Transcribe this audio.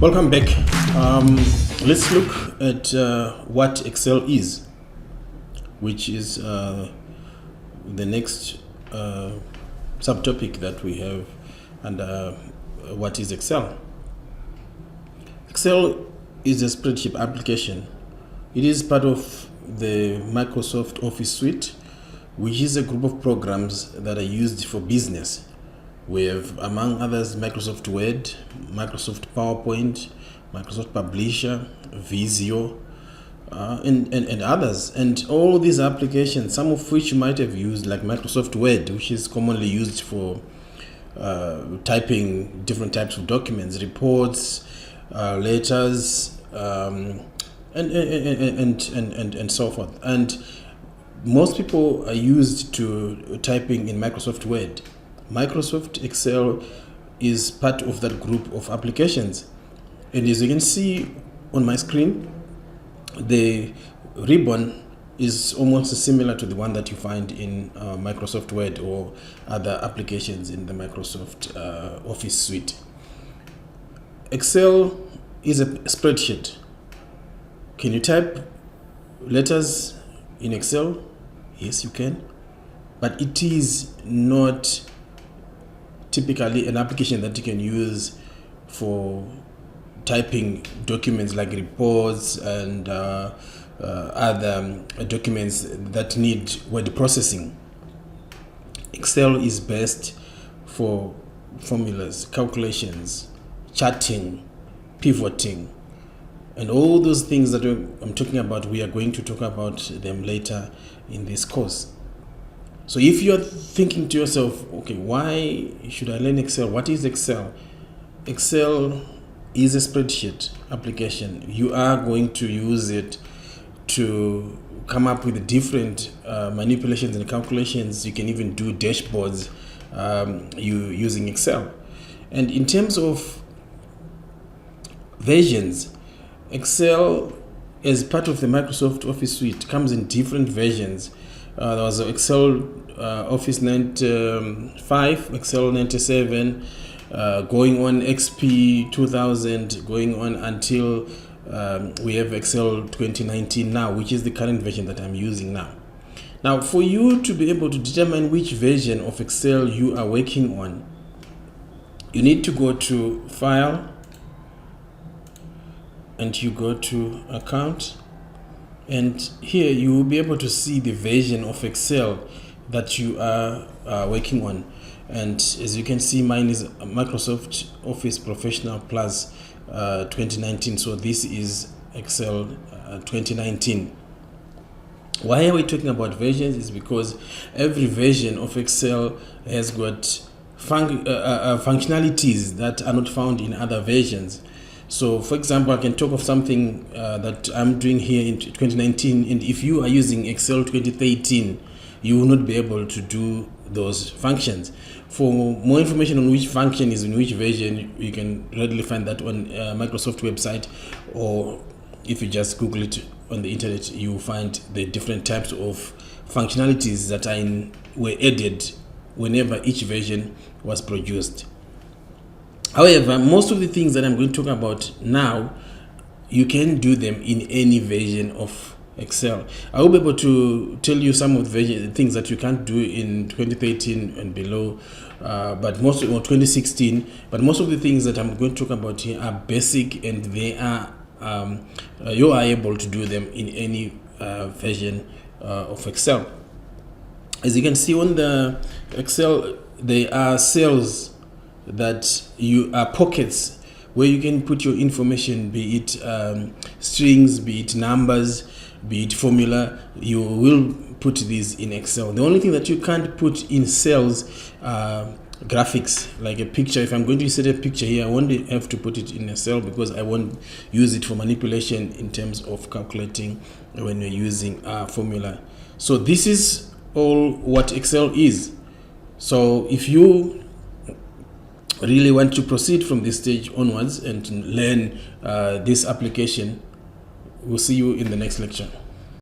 Welcome back. Let's look at what Excel is, which is the next subtopic that we have under what is Excel. Excel is a spreadsheet application. It is part of the Microsoft Office suite, which is a group of programs that are used for business. We have, among others, Microsoft Word, Microsoft PowerPoint, Microsoft Publisher, Visio, and others. And all these applications, some of which you might have used, like Microsoft Word, which is commonly used for typing different types of documents, reports, letters, and so forth. And most people are used to typing in Microsoft Word. Microsoft Excel is part of that group of applications, and as you can see on my screen, the ribbon is almost similar to the one that you find in Microsoft Word or other applications in the Microsoft Office suite. Excel is a spreadsheet. Can you type letters in Excel? Yes, you can, but it is not typically an application that you can use for typing documents like reports and other documents that need word processing. Excel is best for formulas, calculations, charting, pivoting, and all those things that I'm talking about. We are going to talk about them later in this course. So if you're thinking to yourself, okay, why should I learn Excel? What is Excel? Excel is a spreadsheet application. You are going to use it to come up with different manipulations and calculations. You can even do dashboards using Excel. And in terms of versions, Excel, as part of the Microsoft Office suite, comes in different versions. There was Excel Office 95, Excel 97, going on XP 2000, going on until we have Excel 2019 now, which is the current version that I'm using now. Now, for you to be able to determine which version of Excel you are working on, you need to go to File, and you go to Account. And here you will be able to see the version of Excel that you are working on. And as you can see, mine is Microsoft Office Professional Plus 2019. So this is Excel 2019. Why are we talking about versions? Is because every version of Excel has got functionalities that are not found in other versions. So, for example, I can talk of something that I'm doing here in 2019, and if you are using Excel 2013, you will not be able to do those functions. For more information on which function is in which version, you can readily find that on Microsoft website, or if you just Google it on the internet, you will find the different types of functionalities that were added whenever each version was produced. However, most of the things that I'm going to talk about now, you can do them in any version of Excel. I will be able to tell you some of the things that you can't do in 2013 and below, but most of 2016. But most of the things that I'm going to talk about here are basic, and they are you are able to do them in any version of Excel. As you can see on the Excel, there are cells that you are pockets where you can put your information, be it strings, be it numbers, be it formula. You will put these in Excel. The only thing that you can't put in cells graphics, like a picture. If I'm going to insert a picture here, I won't have to put it in a cell because I won't use it for manipulation in terms of calculating when you're using formula. So this is all what Excel is. So if you really want to proceed from this stage onwards and learn this application, we'll see you in the next lecture.